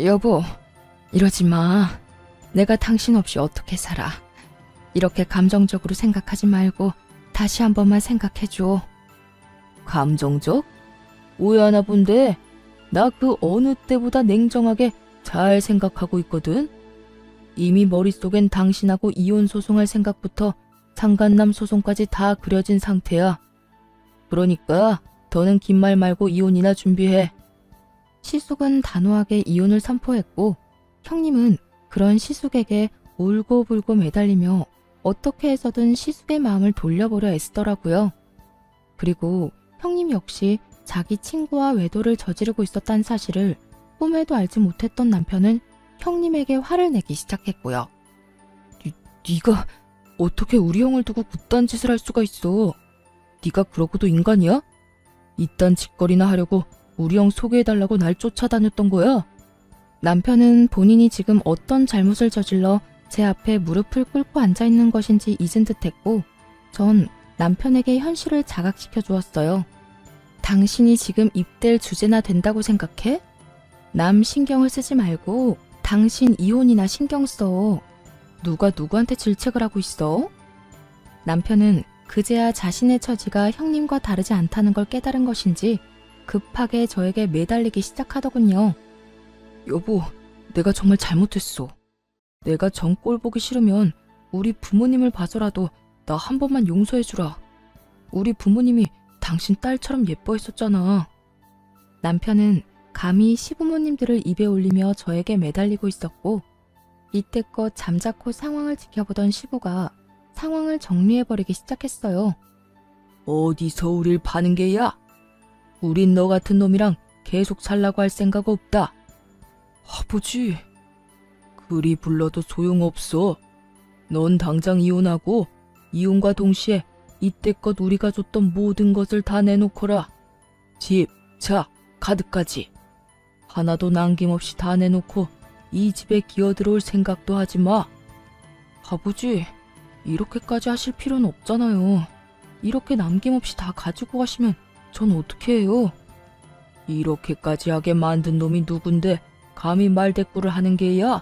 여보, 이러지 마. 내가 당신 없이 어떻게 살아. 이렇게 감정적으로 생각하지 말고 다시 한 번만 생각해줘. 감정적? 오해하나 본데 나 그 어느 때보다 냉정하게 잘 생각하고 있거든. 이미 머릿속엔 당신하고 이혼 소송할 생각부터 상간남 소송까지 다 그려진 상태야. 그러니까 더는 긴 말 말고 이혼이나 준비해. 시숙은 단호하게 이혼을 선포했고 형님은 그런 시숙에게 울고불고 매달리며 어떻게 해서든 시숙의 마음을 돌려보려 애쓰더라고요. 그리고 형님 역시 자기 친구와 외도를 저지르고 있었다는 사실을 꿈에도 알지 못했던 남편은 형님에게 화를 내기 시작했고요. 네가 어떻게 우리 형을 두고 그딴 짓을 할 수가 있어? 네가 그러고도 인간이야? 이딴 짓거리나 하려고 우리 형 소개해달라고 날 쫓아다녔던 거야? 남편은 본인이 지금 어떤 잘못을 저질러 제 앞에 무릎을 꿇고 앉아있는 것인지 잊은 듯했고 전 남편에게 현실을 자각시켜 주었어요. 당신이 지금 입댈 주제나 된다고 생각해? 남 신경을 쓰지 말고 당신 이혼이나 신경 써. 누가 누구한테 질책을 하고 있어? 남편은 그제야 자신의 처지가 형님과 다르지 않다는 걸 깨달은 것인지 급하게 저에게 매달리기 시작하더군요. 여보, 내가 정말 잘못했어. 내가 정 꼴 보기 싫으면 우리 부모님을 봐서라도 나 한 번만 용서해주라. 우리 부모님이 당신 딸처럼 예뻐했었잖아. 남편은 감히 시부모님들을 입에 올리며 저에게 매달리고 있었고 이때껏 잠자코 상황을 지켜보던 시부가 상황을 정리해버리기 시작했어요. 어디서 우릴 파는 게야? 우린 너 같은 놈이랑 계속 살라고 할 생각 없다. 아버지, 그리 불러도 소용없어. 넌 당장 이혼하고 이혼과 동시에 이때껏 우리가 줬던 모든 것을 다 내놓거라. 집, 차, 카드까지. 하나도 남김없이 다 내놓고 이 집에 기어들어올 생각도 하지 마. 아버지, 이렇게까지 하실 필요는 없잖아요. 이렇게 남김없이 다 가지고 가시면 전 어떻게 해요? 이렇게까지 하게 만든 놈이 누군데 감히 말대꾸를 하는 게야?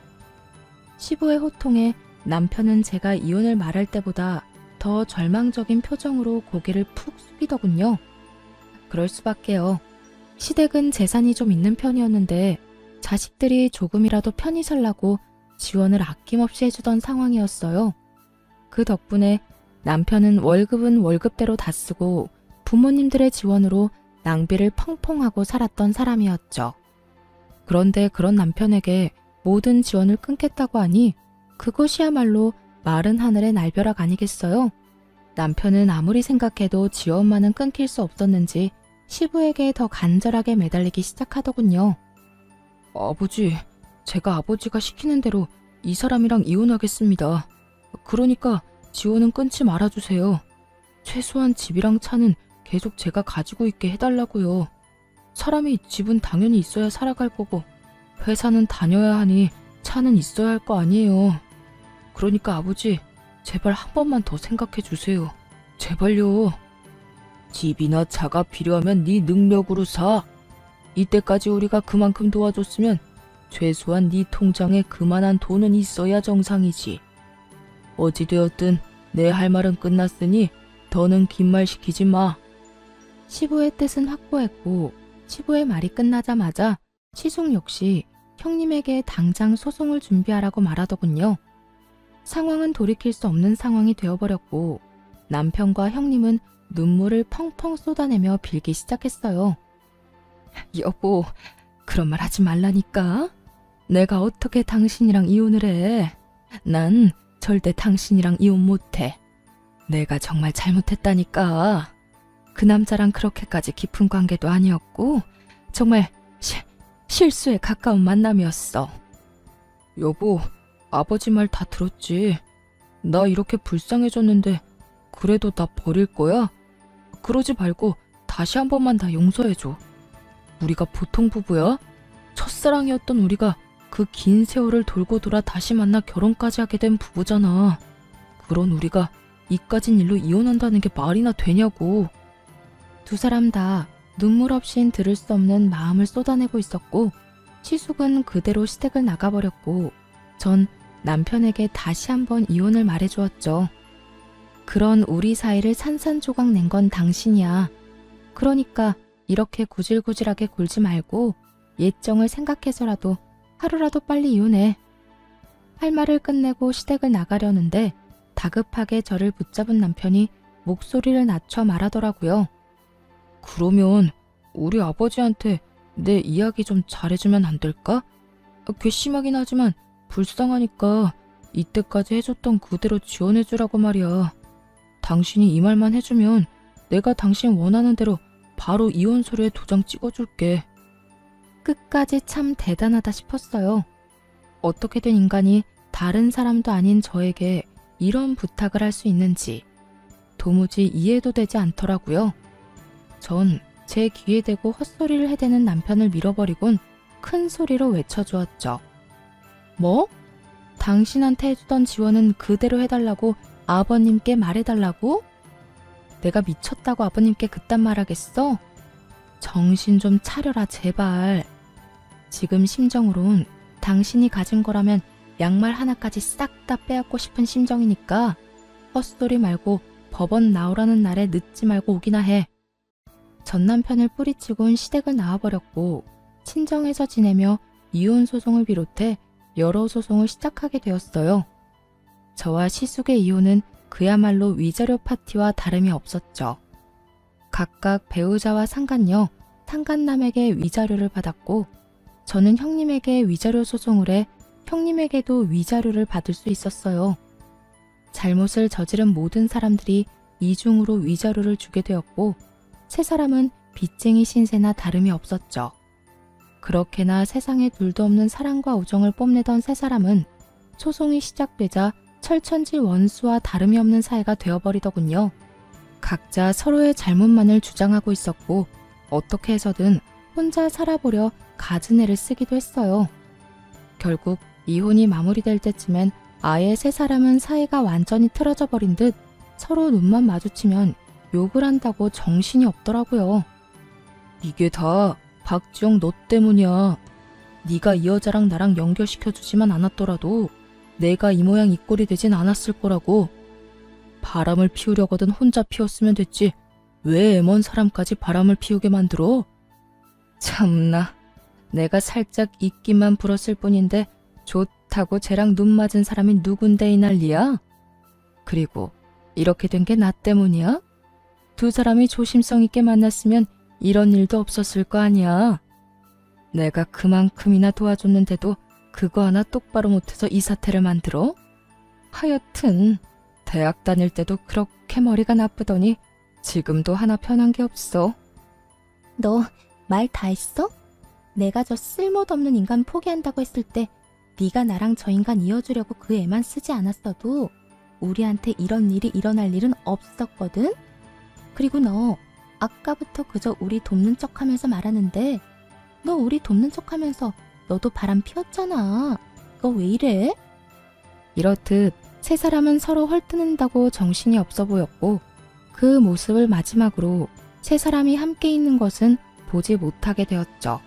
시부의 호통에 남편은 제가 이혼을 말할 때보다 더 절망적인 표정으로 고개를 푹 숙이더군요. 그럴 수밖에요. 시댁은 재산이 좀 있는 편이었는데 자식들이 조금이라도 편히 살라고 지원을 아낌없이 해주던 상황이었어요. 그 덕분에 남편은 월급은 월급대로 다 쓰고 부모님들의 지원으로 낭비를 펑펑하고 살았던 사람이었죠. 그런데 그런 남편에게 모든 지원을 끊겠다고 하니 그것이야말로 마른 하늘의 날벼락 아니겠어요? 남편은 아무리 생각해도 지원만은 끊길 수 없었는지 시부에게 더 간절하게 매달리기 시작하더군요. 아버지, 제가 아버지가 시키는 대로 이 사람이랑 이혼하겠습니다. 그러니까 지원은 끊지 말아주세요. 최소한 집이랑 차는 계속 제가 가지고 있게 해달라고요. 사람이 집은 당연히 있어야 살아갈 거고 회사는 다녀야 하니 차는 있어야 할 거 아니에요. 그러니까 아버지, 제발 한 번만 더 생각해 주세요. 제발요. 집이나 차가 필요하면 네 능력으로 사. 이때까지 우리가 그만큼 도와줬으면 최소한 네 통장에 그만한 돈은 있어야 정상이지. 어찌되었든 내 할 말은 끝났으니 더는 긴 말 시키지 마. 시부의 뜻은 확보했고 시부의 말이 끝나자마자 시숙 역시 형님에게 당장 소송을 준비하라고 말하더군요. 상황은 돌이킬 수 없는 상황이 되어버렸고 남편과 형님은 눈물을 펑펑 쏟아내며 빌기 시작했어요. 여보, 그런 말 하지 말라니까. 내가 어떻게 당신이랑 이혼을 해. 난 절대 당신이랑 이혼 못해. 내가 정말 잘못했다니까. 그 남자랑 그렇게까지 깊은 관계도 아니었고 정말 실수에 가까운 만남이었어. 여보, 아버지 말 다 들었지. 나 이렇게 불쌍해졌는데 그래도 나 버릴 거야? 그러지 말고 다시 한 번만 다 용서해줘. 우리가 보통 부부야? 첫사랑이었던 우리가 그 긴 세월을 돌고 돌아 다시 만나 결혼까지 하게 된 부부잖아. 그런 우리가 이까진 일로 이혼한다는 게 말이나 되냐고. 두 사람 다 눈물 없인 들을 수 없는 마음을 쏟아내고 있었고 시숙은 그대로 시댁을 나가버렸고 전 남편에게 다시 한번 이혼을 말해주었죠. 그런 우리 사이를 산산조각 낸 건 당신이야. 그러니까 이렇게 구질구질하게 굴지 말고 예정을 생각해서라도 하루라도 빨리 이혼해. 할 말을 끝내고 시댁을 나가려는데 다급하게 저를 붙잡은 남편이 목소리를 낮춰 말하더라고요. 그러면 우리 아버지한테 내 이야기 좀 잘해주면 안 될까? 괘씸하긴 하지만 불쌍하니까 이때까지 해줬던 그대로 지원해주라고 말이야. 당신이 이 말만 해주면 내가 당신 원하는 대로 바로 이혼 서류에 도장 찍어줄게. 끝까지 참 대단하다 싶었어요. 어떻게 된 인간이 다른 사람도 아닌 저에게 이런 부탁을 할 수 있는지 도무지 이해도 되지 않더라고요. 전 제 귀에 대고 헛소리를 해대는 남편을 밀어버리곤 큰 소리로 외쳐주었죠. 뭐? 당신한테 해주던 지원은 그대로 해달라고 아버님께 말해달라고? 내가 미쳤다고 아버님께 그딴 말하겠어? 정신 좀 차려라 제발. 지금 심정으론 당신이 가진 거라면 양말 하나까지 싹 다 빼앗고 싶은 심정이니까 헛소리 말고 법원 나오라는 날에 늦지 말고 오기나 해. 전 남편을 뿌리치곤 시댁을 나와버렸고 친정에서 지내며 이혼 소송을 비롯해 여러 소송을 시작하게 되었어요. 저와 시숙의 이혼은 그야말로 위자료 파티와 다름이 없었죠. 각각 배우자와 상간녀, 상간남에게 위자료를 받았고 저는 형님에게 위자료 소송을 해 형님에게도 위자료를 받을 수 있었어요. 잘못을 저지른 모든 사람들이 이중으로 위자료를 주게 되었고 세 사람은 빚쟁이 신세나 다름이 없었죠. 그렇게나 세상에 둘도 없는 사랑과 우정을 뽐내던 세 사람은 소송이 시작되자 철천지 원수와 다름이 없는 사이가 되어버리더군요. 각자 서로의 잘못만을 주장하고 있었고 어떻게 해서든 혼자 살아보려 갖은 애를 쓰기도 했어요. 결국 이혼이 마무리될 때쯤엔 아예 세 사람은 사이가 완전히 틀어져 버린 듯 서로 눈만 마주치면 욕을 한다고 정신이 없더라고요. 이게 다 박지영 너 때문이야. 네가 이 여자랑 나랑 연결시켜주지만 않았더라도 내가 이 모양 이 꼴이 되진 않았을 거라고. 바람을 피우려거든 혼자 피웠으면 됐지. 왜 애먼 사람까지 바람을 피우게 만들어? 참나. 내가 살짝 입기만 불었을 뿐인데 좋다고 쟤랑 눈 맞은 사람이 누군데 이 난리야? 그리고 이렇게 된 게 나 때문이야? 두 사람이 조심성 있게 만났으면 이런 일도 없었을 거 아니야. 내가 그만큼이나 도와줬는데도 그거 하나 똑바로 못해서 이 사태를 만들어? 하여튼 대학 다닐 때도 그렇게 머리가 나쁘더니 지금도 하나 편한 게 없어. 너 말 다 했어? 내가 저 쓸모도 없는 인간 포기한다고 했을 때 네가 나랑 저 인간 이어주려고 그 애만 쓰지 않았어도 우리한테 이런 일이 일어날 일은 없었거든? 그리고 너 아까부터 그저 우리 돕는 척하면서 말하는데 너 우리 돕는 척하면서 너도 바람 피웠잖아. 너 왜 이래? 이렇듯 세 사람은 서로 헐뜯는다고 정신이 없어 보였고 그 모습을 마지막으로 세 사람이 함께 있는 것은 보지 못하게 되었죠.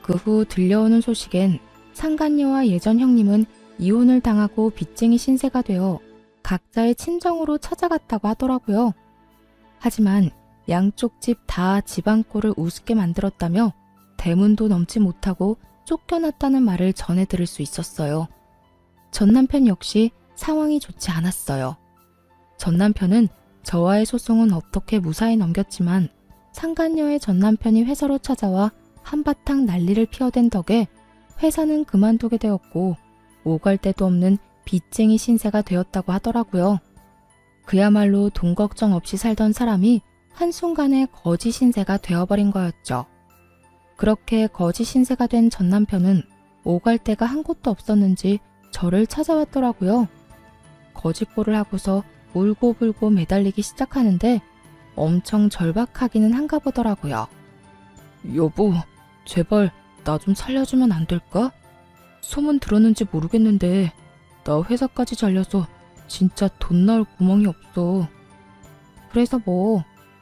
그 후 들려오는 소식엔 상간녀와 예전 형님은 이혼을 당하고 빚쟁이 신세가 되어 각자의 친정으로 찾아갔다고 하더라고요. 하지만 양쪽 집 다 집안꼴을 우습게 만들었다며 대문도 넘지 못하고 쫓겨났다는 말을 전해 들을 수 있었어요. 전 남편 역시 상황이 좋지 않았어요. 전 남편은 저와의 소송은 어떻게 무사히 넘겼지만 상간녀의 전 남편이 회사로 찾아와 한바탕 난리를 피워댄 덕에 회사는 그만두게 되었고 오갈 데도 없는 빚쟁이 신세가 되었다고 하더라고요. 그야말로 돈 걱정 없이 살던 사람이 한순간에 거지 신세가 되어버린 거였죠. 그렇게 거지 신세가 된 전 남편은 오갈 데가 한 곳도 없었는지 저를 찾아왔더라고요. 거짓골을 하고서 울고불고 매달리기 시작하는데 엄청 절박하기는 한가 보더라고요. 여보, 제발 나 좀 살려주면 안 될까? 소문 들었는지 모르겠는데 나 회사까지 잘려서 진짜 돈 나올 구멍이 없어. 그래서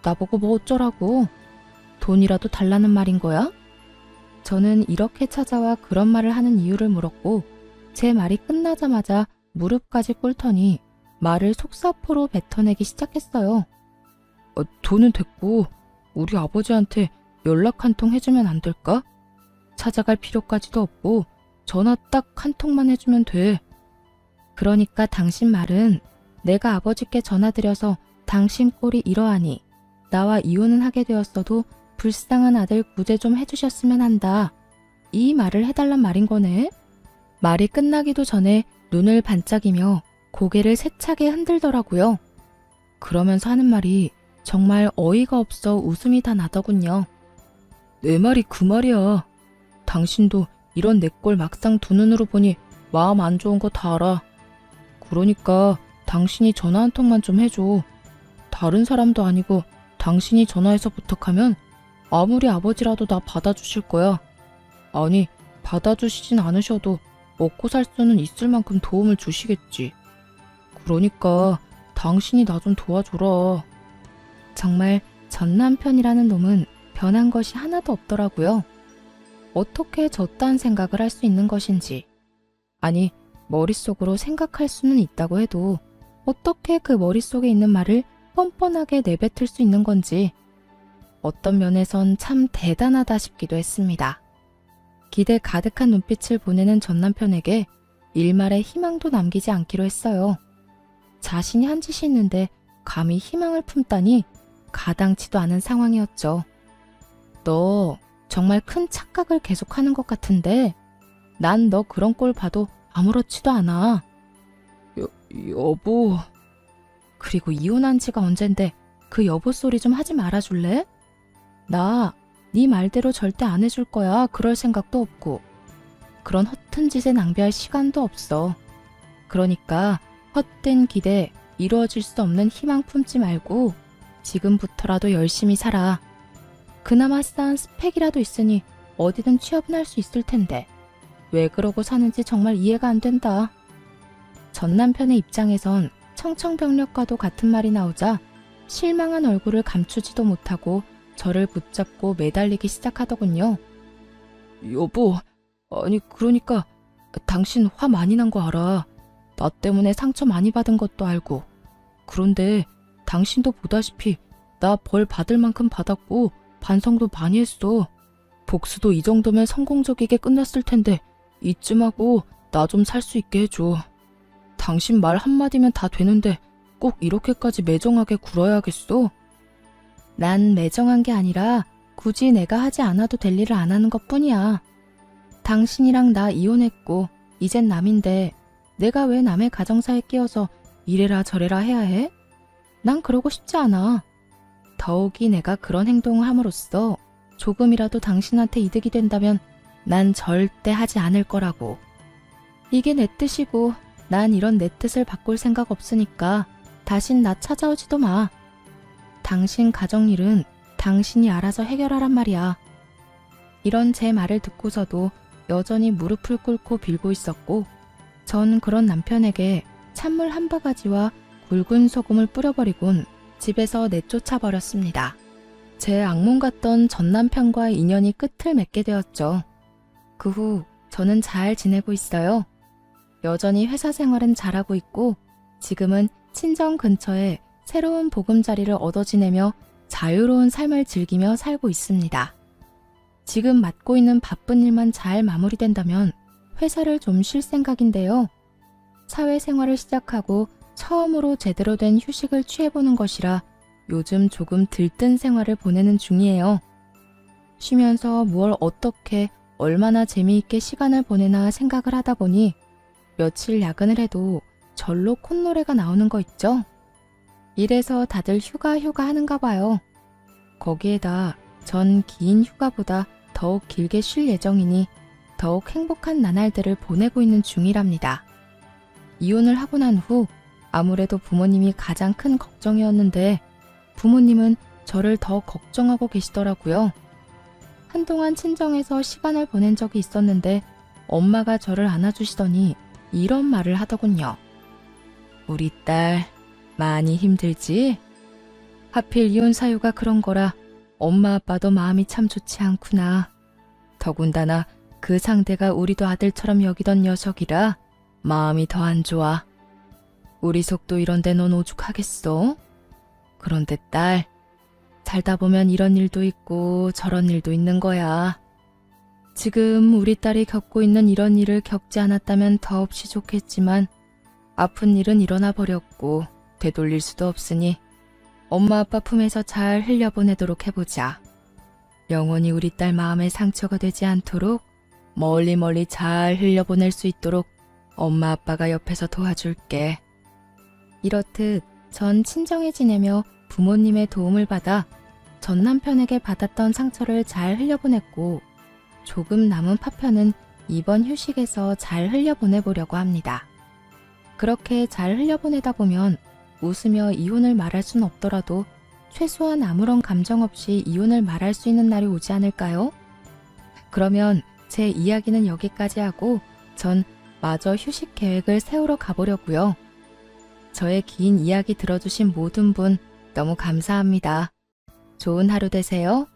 나보고 뭐 어쩌라고? 돈이라도 달라는 말인 거야? 저는 이렇게 찾아와 그런 말을 하는 이유를 물었고 제 말이 끝나자마자 무릎까지 꿇더니 말을 속사포로 뱉어내기 시작했어요. 돈은 됐고 우리 아버지한테 연락 한 통 해주면 안 될까? 찾아갈 필요까지도 없고 전화 딱 한 통만 해주면 돼. 그러니까 당신 말은 내가 아버지께 전화드려서 당신 꼴이 이러하니 나와 이혼은 하게 되었어도 불쌍한 아들 구제 좀 해주셨으면 한다. 이 말을 해달란 말인 거네. 말이 끝나기도 전에 눈을 반짝이며 고개를 세차게 흔들더라고요. 그러면서 하는 말이 정말 어이가 없어 웃음이 다 나더군요. 내 말이 그 말이야. 당신도 이런 내 꼴 막상 두 눈으로 보니 마음 안 좋은 거 다 알아. 그러니까 당신이 전화 한 통만 좀 해줘. 다른 사람도 아니고 당신이 전화해서 부탁하면 아무리 아버지라도 나 받아주실 거야. 아니, 받아주시진 않으셔도 먹고 살 수는 있을 만큼 도움을 주시겠지. 그러니까 당신이 나 좀 도와줘라. 정말 전 남편이라는 놈은 변한 것이 하나도 없더라고요. 어떻게 저딴 생각을 할 수 있는 것인지. 아니, 머릿속으로 생각할 수는 있다고 해도 어떻게 그 머릿속에 있는 말을 뻔뻔하게 내뱉을 수 있는 건지 어떤 면에선 참 대단하다 싶기도 했습니다. 기대 가득한 눈빛을 보내는 전 남편에게 일말의 희망도 남기지 않기로 했어요. 자신이 한 짓이 있는데 감히 희망을 품다니 가당치도 않은 상황이었죠. 너 정말 큰 착각을 계속하는 것 같은데 난 너 그런 꼴 봐도 아무렇지도 않아. 여보. 그리고 이혼한 지가 언젠데 그 여보 소리 좀 하지 말아줄래? 나 네 말대로 절대 안 해줄 거야. 그럴 생각도 없고. 그런 허튼 짓에 낭비할 시간도 없어. 그러니까 헛된 기대, 이루어질 수 없는 희망 품지 말고 지금부터라도 열심히 살아. 그나마 쌓은 스펙이라도 있으니 어디든 취업은 할 수 있을 텐데 왜 그러고 사는지 정말 이해가 안 된다. 전 남편의 입장에선 청천벽력과도 같은 말이 나오자 실망한 얼굴을 감추지도 못하고 저를 붙잡고 매달리기 시작하더군요. 여보, 아니 그러니까 당신 화 많이 난 거 알아. 나 때문에 상처 많이 받은 것도 알고. 그런데 당신도 보다시피 나 벌 받을 만큼 받았고 반성도 많이 했어. 복수도 이 정도면 성공적이게 끝났을 텐데 이쯤 하고 나 좀 살 수 있게 해줘. 당신 말 한마디면 다 되는데 꼭 이렇게까지 매정하게 굴어야겠어? 난 매정한 게 아니라 굳이 내가 하지 않아도 될 일을 안 하는 것뿐이야. 당신이랑 나 이혼했고 이젠 남인데 내가 왜 남의 가정사에 끼어서 이래라 저래라 해야 해? 난 그러고 싶지 않아. 더욱이 내가 그런 행동을 함으로써 조금이라도 당신한테 이득이 된다면 난 절대 하지 않을 거라고. 이게 내 뜻이고 난 이런 내 뜻을 바꿀 생각 없으니까 다신 나 찾아오지도 마. 당신 가정일은 당신이 알아서 해결하란 말이야. 이런 제 말을 듣고서도 여전히 무릎을 꿇고 빌고 있었고 전 그런 남편에게 찬물 한 바가지와 굵은 소금을 뿌려버리곤 집에서 내쫓아 버렸습니다. 제 악몽 같던 전 남편과의 인연이 끝을 맺게 되었죠. 그 후 저는 잘 지내고 있어요. 여전히 회사 생활은 잘하고 있고 지금은 친정 근처에 새로운 보금자리를 얻어 지내며 자유로운 삶을 즐기며 살고 있습니다. 지금 맡고 있는 바쁜 일만 잘 마무리된다면 회사를 좀 쉴 생각인데요. 사회생활을 시작하고 처음으로 제대로 된 휴식을 취해보는 것이라 요즘 조금 들뜬 생활을 보내는 중이에요. 쉬면서 무얼 어떻게 얼마나 재미있게 시간을 보내나 생각을 하다 보니 며칠 야근을 해도 절로 콧노래가 나오는 거 있죠? 이래서 다들 휴가 하는가 봐요. 거기에다 전 긴 휴가보다 더욱 길게 쉴 예정이니 더욱 행복한 나날들을 보내고 있는 중이랍니다. 이혼을 하고 난 후 아무래도 부모님이 가장 큰 걱정이었는데 부모님은 저를 더 걱정하고 계시더라고요. 한동안 친정에서 시간을 보낸 적이 있었는데 엄마가 저를 안아주시더니 이런 말을 하더군요. 우리 딸 많이 힘들지? 하필 이혼 사유가 그런 거라 엄마 아빠도 마음이 참 좋지 않구나. 더군다나 그 상대가 우리도 아들처럼 여기던 녀석이라 마음이 더 안 좋아. 우리 속도 이런데 넌 오죽하겠어? 그런데 딸, 살다 보면 이런 일도 있고 저런 일도 있는 거야. 지금 우리 딸이 겪고 있는 이런 일을 겪지 않았다면 더없이 좋겠지만 아픈 일은 일어나 버렸고 되돌릴 수도 없으니 엄마 아빠 품에서 잘 흘려보내도록 해보자. 영원히 우리 딸 마음에 상처가 되지 않도록 멀리 잘 흘려보낼 수 있도록 엄마 아빠가 옆에서 도와줄게. 이렇듯 전 친정에 지내며 부모님의 도움을 받아 전 남편에게 받았던 상처를 잘 흘려보냈고 조금 남은 파편은 이번 휴식에서 잘 흘려보내보려고 합니다. 그렇게 잘 흘려보내다 보면 웃으며 이혼을 말할 순 없더라도 최소한 아무런 감정 없이 이혼을 말할 수 있는 날이 오지 않을까요? 그러면 제 이야기는 여기까지 하고 전 마저 휴식 계획을 세우러 가보려고요. 저의 긴 이야기 들어주신 모든 분 너무 감사합니다. 좋은 하루 되세요.